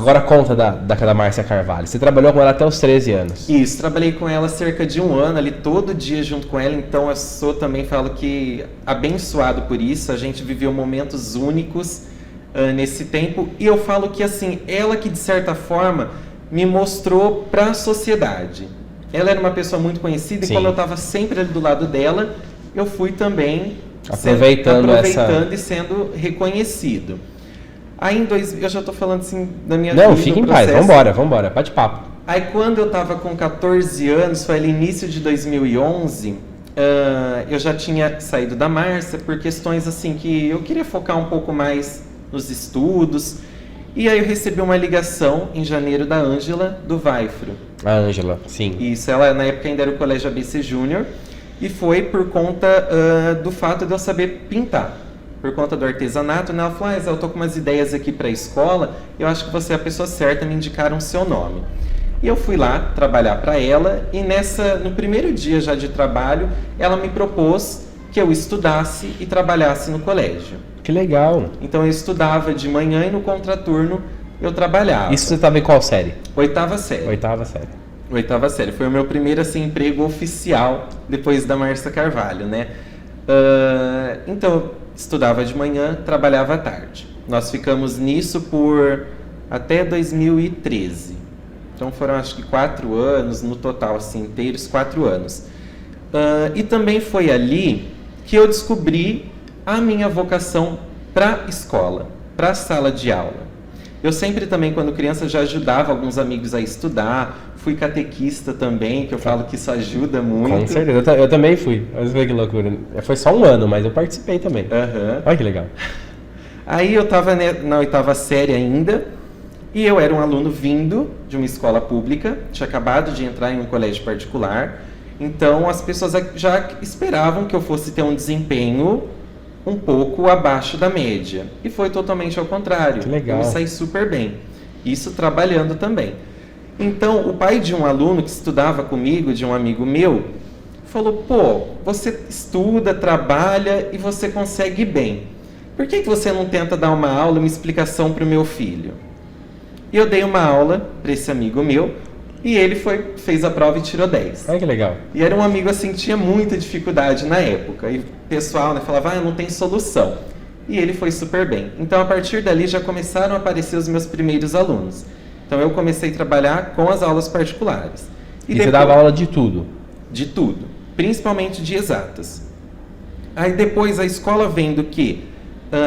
Agora conta da Márcia Carvalho. Você trabalhou com ela até os 13 anos. Isso, trabalhei com ela cerca de 1 ano, ali todo dia junto com ela, então eu sou também, falo que abençoado por isso, a gente viveu momentos únicos nesse tempo, e eu falo que assim, ela que de certa forma me mostrou para a sociedade. Ela era uma pessoa muito conhecida, Sim. E como eu estava sempre ali do lado dela, eu fui também aproveitando e sendo reconhecido. Aí eu já estou falando assim da minha vida. Não, fica em paz, vambora, bate papo. Aí quando eu estava com 14 anos, foi ali início de 2011, eu já tinha saído da Márcia por questões assim que eu queria focar um pouco mais nos estudos. E aí eu recebi uma ligação em janeiro da Ângela, do Vaifro. A Ângela, sim. Isso, ela na época ainda era o Colégio ABC Júnior, e foi por conta do fato de eu saber pintar. Por conta do artesanato, né? Ela falou, eu tô com umas ideias aqui para a escola, eu acho que você é a pessoa certa, me indicaram o seu nome. E eu fui lá trabalhar para ela, e no primeiro dia já de trabalho, ela me propôs que eu estudasse e trabalhasse no colégio. Que legal. Então eu estudava de manhã e no contraturno eu trabalhava. Isso você estava em qual série? 8ª série. 8ª série. 8ª série. Foi o meu primeiro assim, emprego oficial depois da Márcia Carvalho, né? Então eu estudava de manhã, trabalhava à tarde. Nós ficamos nisso por até 2013. Então foram acho que 4 anos, no total assim, inteiros 4 anos. E também foi ali que eu descobri a minha vocação para a escola, para a sala de aula. Eu sempre também, quando criança, já ajudava alguns amigos a estudar, fui catequista também, que eu falo que isso ajuda muito. Com certeza, eu também fui. Olha que loucura. Foi só 1 ano, mas eu participei também. Olha que legal. Aí eu estava na 8ª série ainda, e eu era um aluno vindo de uma escola pública, tinha acabado de entrar em um colégio particular, então as pessoas já esperavam que eu fosse ter um desempenho um pouco abaixo da média. E foi totalmente ao contrário. Que legal. Eu me saí super bem. Isso trabalhando também. Então, o pai de um aluno que estudava comigo, de um amigo meu, falou, você estuda, trabalha e você consegue bem. Por que você não tenta dar uma aula, uma explicação para o meu filho? E eu dei uma aula para esse amigo meu, e ele fez a prova e tirou 10. Olha que legal. E era um amigo assim que tinha muita dificuldade na época. E o pessoal falava, não tem solução. E ele foi super bem. Então, a partir dali, já começaram a aparecer os meus primeiros alunos. Então, eu comecei a trabalhar com as aulas particulares. E depois, você dava aula de tudo? De tudo. Principalmente de exatas. Aí, depois, a escola vendo que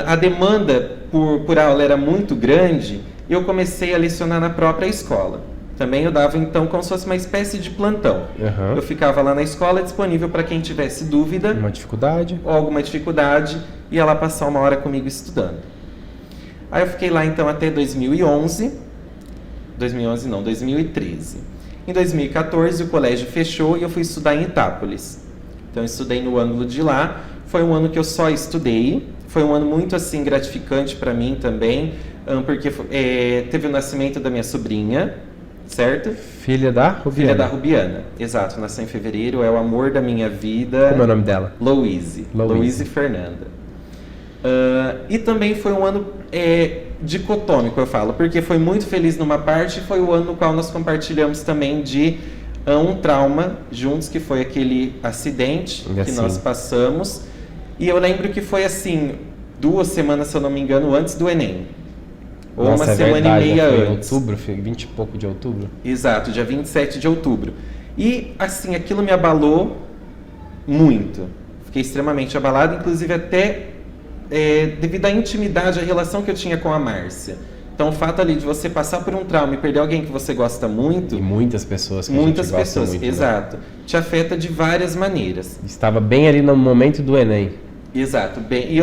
a demanda por aula era muito grande, eu comecei a lecionar na própria escola. Também eu dava, então, como se fosse uma espécie de plantão. Uhum. Eu ficava lá na escola disponível para quem tivesse dúvida. Uma dificuldade. Ou alguma dificuldade, ia lá passar 1 hora comigo estudando. Aí eu fiquei lá, então, até 2011. 2013. Em 2014, o colégio fechou e eu fui estudar em Itápolis. Então, eu estudei no ângulo de lá. Foi um ano que eu só estudei. Foi um ano muito, assim, gratificante para mim também, porque teve o nascimento da minha sobrinha, certo? Filha da Rubiana. Filha da Rubiana, exato. Nasceu em fevereiro, é o amor da minha vida. Como é o nome dela? Louise Fernanda. E também foi um ano dicotômico, eu falo, porque foi muito feliz numa parte, e foi o ano no qual nós compartilhamos também de um trauma juntos, que foi aquele acidente que nós passamos. E eu lembro que foi assim, 2 semanas, se eu não me engano, antes do Enem. Ou uma semana e meia antes. Em outubro, 20 e pouco de outubro. Exato, dia 27 de outubro. E, assim, aquilo me abalou muito. Fiquei extremamente abalado, inclusive até devido à intimidade, à relação que eu tinha com a Márcia. Então, o fato ali de você passar por um trauma e perder alguém que você gosta muito... E muitas pessoas que muitas a gente pessoas, gosta muito, exato. Né? Te afeta de várias maneiras. Estava bem ali no momento do Enem. Exato. Bem, e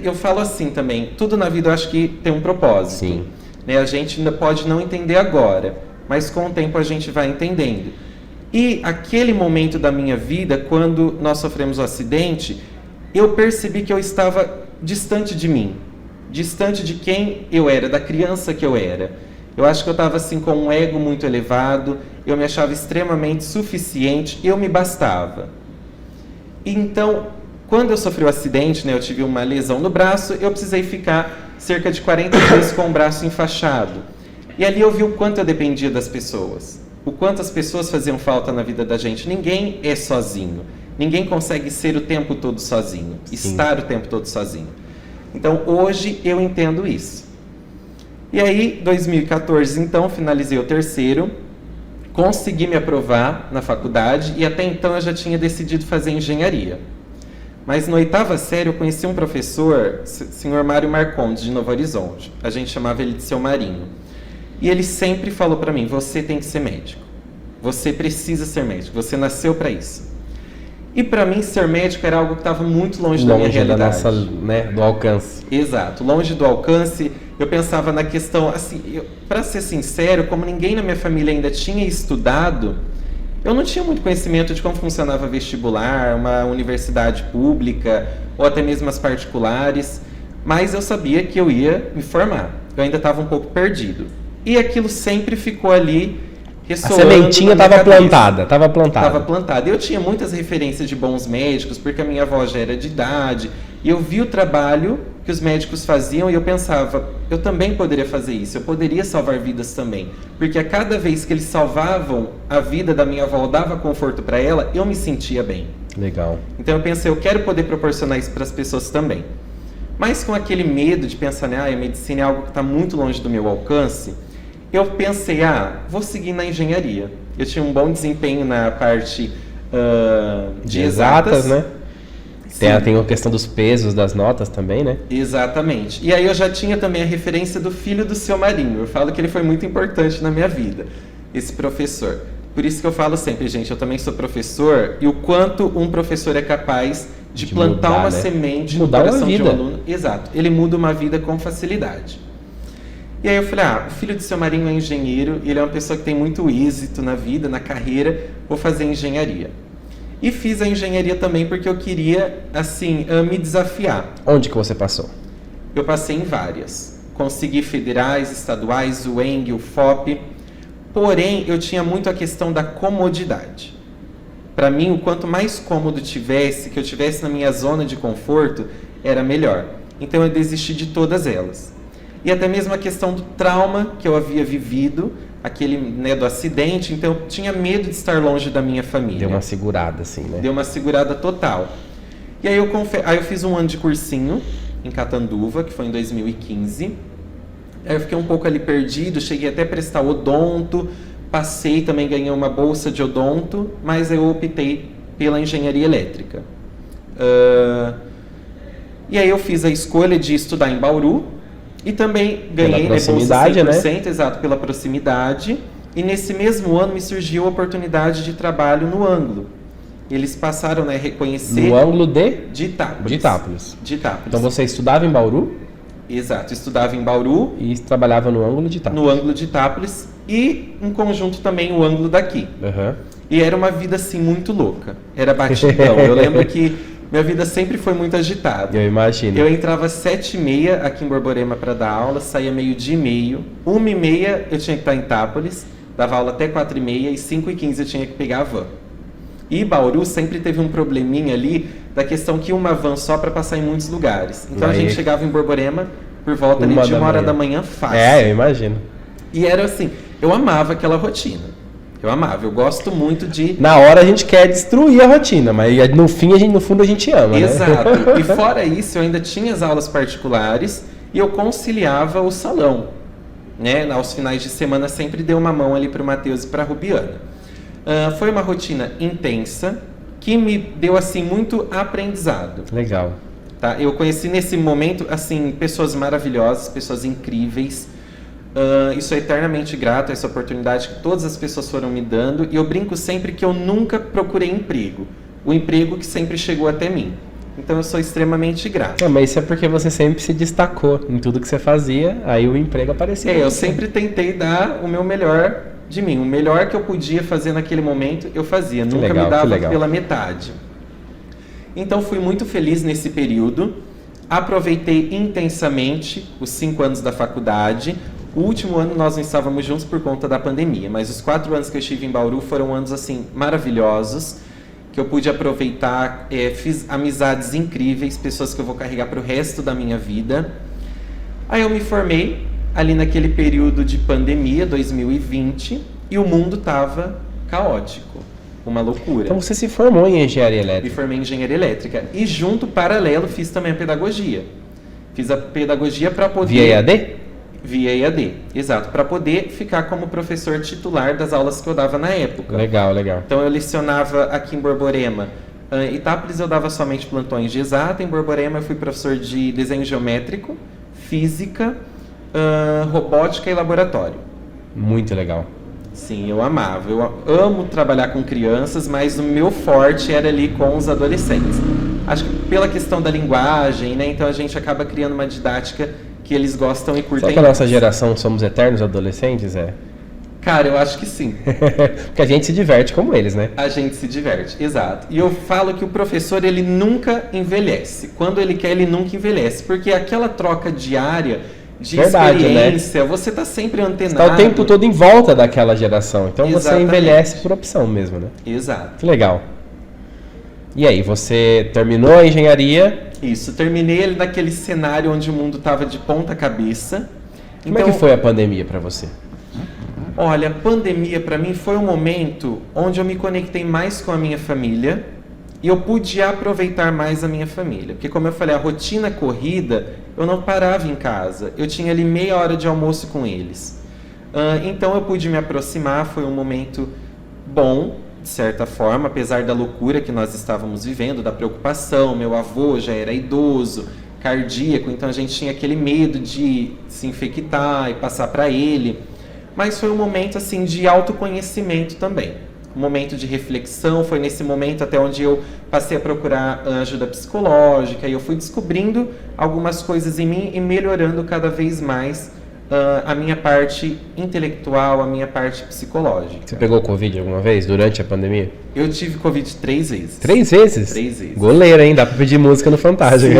eu falo assim também, tudo na vida eu acho que tem um propósito. Sim. Né? A gente ainda pode não entender agora, mas com o tempo a gente vai entendendo. E aquele momento da minha vida, quando nós sofremos o acidente, eu percebi que eu estava distante de mim, distante de quem eu era, da criança que eu era. Eu acho que eu estava assim com um ego muito elevado, eu me achava extremamente suficiente, eu me bastava. Então, quando eu sofri o acidente, né, eu tive uma lesão no braço, eu precisei ficar cerca de 40 dias com o braço enfaixado. E ali eu vi o quanto eu dependia das pessoas, o quanto as pessoas faziam falta na vida da gente. Ninguém é sozinho, ninguém consegue ser o tempo todo sozinho, estar o tempo todo sozinho. Então hoje eu entendo isso. E aí, 2014, então, finalizei o terceiro, consegui me aprovar na faculdade e até então eu já tinha decidido fazer engenharia. Mas na 8ª série eu conheci um professor, senhor Mário Marcondes, de Novo Horizonte. A gente chamava ele de seu Marinho. E ele sempre falou para mim, você tem que ser médico. Você precisa ser médico, você nasceu para isso. E para mim ser médico era algo que estava muito longe da minha realidade. Longe da nossa, né, do alcance. Exato, longe do alcance. Eu pensava na questão, assim, para ser sincero, como ninguém na minha família ainda tinha estudado, eu não tinha muito conhecimento de como funcionava vestibular, uma universidade pública, ou até mesmo as particulares, mas eu sabia que eu ia me formar. Eu ainda estava um pouco perdido. E aquilo sempre ficou ali ressoando. A sementinha estava plantada, estava plantada. Estava plantada. Eu tinha muitas referências de bons médicos, porque a minha avó já era de idade, e eu vi o trabalho que os médicos faziam e eu pensava, eu também poderia fazer isso, eu poderia salvar vidas também. Porque a cada vez que eles salvavam a vida da minha avó, dava conforto para ela, eu me sentia bem. Legal. Então eu pensei, eu quero poder proporcionar isso para as pessoas também. Mas com aquele medo de pensar, a medicina é algo que está muito longe do meu alcance, eu pensei, vou seguir na engenharia. Eu tinha um bom desempenho na parte de exatas, né? Tem a questão dos pesos das notas também, né? Exatamente. E aí eu já tinha também a referência do filho do seu Marinho. Eu falo que ele foi muito importante na minha vida, esse professor. Por isso que eu falo sempre, gente, eu também sou professor, e o quanto um professor é capaz de plantar uma semente no coração de um aluno. Exato. Ele muda uma vida com facilidade. E aí eu falei, o filho do seu Marinho é engenheiro, ele é uma pessoa que tem muito êxito na vida, na carreira, vou fazer engenharia. E fiz a engenharia também porque eu queria, assim, me desafiar. Onde que você passou? Eu passei em várias. Consegui federais, estaduais, o UENG, o FOP. Porém, eu tinha muito a questão da comodidade. Para mim, o quanto mais cômodo tivesse, que eu tivesse na minha zona de conforto, era melhor. Então eu desisti de todas elas. E até mesmo a questão do trauma que eu havia vivido, aquele, do acidente, então eu tinha medo de estar longe da minha família. Deu uma segurada, assim, né? Deu uma segurada total. E aí eu fiz um ano de cursinho em Catanduva, que foi em 2015. Aí eu fiquei um pouco ali perdido, cheguei até a prestar odonto, passei, também ganhei uma bolsa de odonto, mas eu optei pela engenharia elétrica. E aí eu fiz a escolha de estudar em Bauru, e também ganhei bolsa 100%, né? Exato, pela proximidade. E nesse mesmo ano me surgiu a oportunidade de trabalho no Ângulo. Eles passaram a reconhecer... No Ângulo de Itápolis. De Itápolis. Então você estudava em Bauru? Exato, estudava em Bauru. E trabalhava no Ângulo de Itápolis. No Ângulo de Itápolis. E em conjunto também o Ângulo daqui. Uhum. E era uma vida assim muito louca. Era batidão. Eu lembro que minha vida sempre foi muito agitada. Eu imagino. Eu entrava às 7h30 aqui em Borborema para dar aula, saía 12h30. 1h30 eu tinha que estar em Itápolis, dava aula até 4h30 e 5h15 eu tinha que pegar a van. E Bauru sempre teve um probleminha ali da questão que uma van só para passar em muitos lugares. Então a gente chegava em Borborema por volta ali de 1h da manhã fácil. Eu imagino. E era assim, eu amava aquela rotina. Eu amava, eu gosto muito de... Na hora a gente quer destruir a rotina, mas no fundo a gente ama, Exato. Né? E fora isso, eu ainda tinha as aulas particulares e eu conciliava o salão. Né? Aos finais de semana sempre dei uma mão ali para o Matheus e para a Rubiana. Foi uma rotina intensa que me deu assim muito aprendizado. Legal. Tá? Eu conheci nesse momento assim pessoas maravilhosas, pessoas incríveis. E sou eternamente grato a essa oportunidade que todas as pessoas foram me dando. E eu brinco sempre que eu nunca procurei emprego. O emprego que sempre chegou até mim. Então eu sou extremamente grato. Mas isso é porque você sempre se destacou em tudo que você fazia, aí o emprego aparecia. Eu sempre tentei dar o meu melhor de mim. O melhor que eu podia fazer naquele momento, eu fazia. Nunca me dava pela metade. Então fui muito feliz nesse período. Aproveitei intensamente os 5 anos da faculdade. O último ano nós não estávamos juntos por conta da pandemia, mas os 4 anos que eu estive em Bauru foram anos assim maravilhosos, que eu pude aproveitar, fiz amizades incríveis, pessoas que eu vou carregar para o resto da minha vida. Aí eu me formei ali naquele período de pandemia, 2020, e o mundo estava caótico, uma loucura. Então você se formou em engenharia elétrica? Me formei em engenharia elétrica e junto, paralelo, fiz também a pedagogia. Fiz a pedagogia para poder... Via EAD? Via EAD, exato, para poder ficar como professor titular das aulas que eu dava na época. Legal, legal. Então eu lecionava aqui em Borborema. Em Itápolis eu dava somente plantões de exata, em Borborema eu fui professor de desenho geométrico, física, robótica e laboratório. Muito legal. Sim, eu amava. Eu amo trabalhar com crianças, mas o meu forte era ali com os adolescentes. Acho que pela questão da linguagem, né? Então a gente acaba criando uma didática que eles gostam e curtem. Será que a nossa geração somos eternos adolescentes? Cara, eu acho que sim. Porque a gente se diverte como eles, né? A gente se diverte, exato. E eu falo que o professor, ele nunca envelhece. Quando ele quer, ele nunca envelhece. Porque aquela troca diária de experiência, né? Você está sempre antenado. Você está o tempo todo em volta daquela geração. Então você envelhece por opção mesmo, né? Exato. Que legal. E aí, você terminou a engenharia? Isso, terminei ele naquele cenário onde o mundo estava de ponta cabeça. Como é que foi a pandemia para você? Olha, a pandemia para mim foi um momento onde eu me conectei mais com a minha família e eu pude aproveitar mais a minha família. Porque como eu falei, a rotina corrida, eu não parava em casa. Eu tinha ali meia hora de almoço com eles. Então eu pude me aproximar, foi um momento bom, de certa forma, apesar da loucura que nós estávamos vivendo, da preocupação. Meu avô já era idoso, cardíaco, então a gente tinha aquele medo de se infectar e passar para ele. Mas foi um momento assim de autoconhecimento também, um momento de reflexão. Foi nesse momento até onde eu passei a procurar ajuda psicológica e eu fui descobrindo algumas coisas em mim e melhorando cada vez mais a minha parte intelectual, a minha parte psicológica. Você pegou Covid alguma vez durante a pandemia? Eu tive Covid 3 vezes. 3 vezes? 3 vezes. Goleiro, hein? Dá pra pedir música no Fantástico.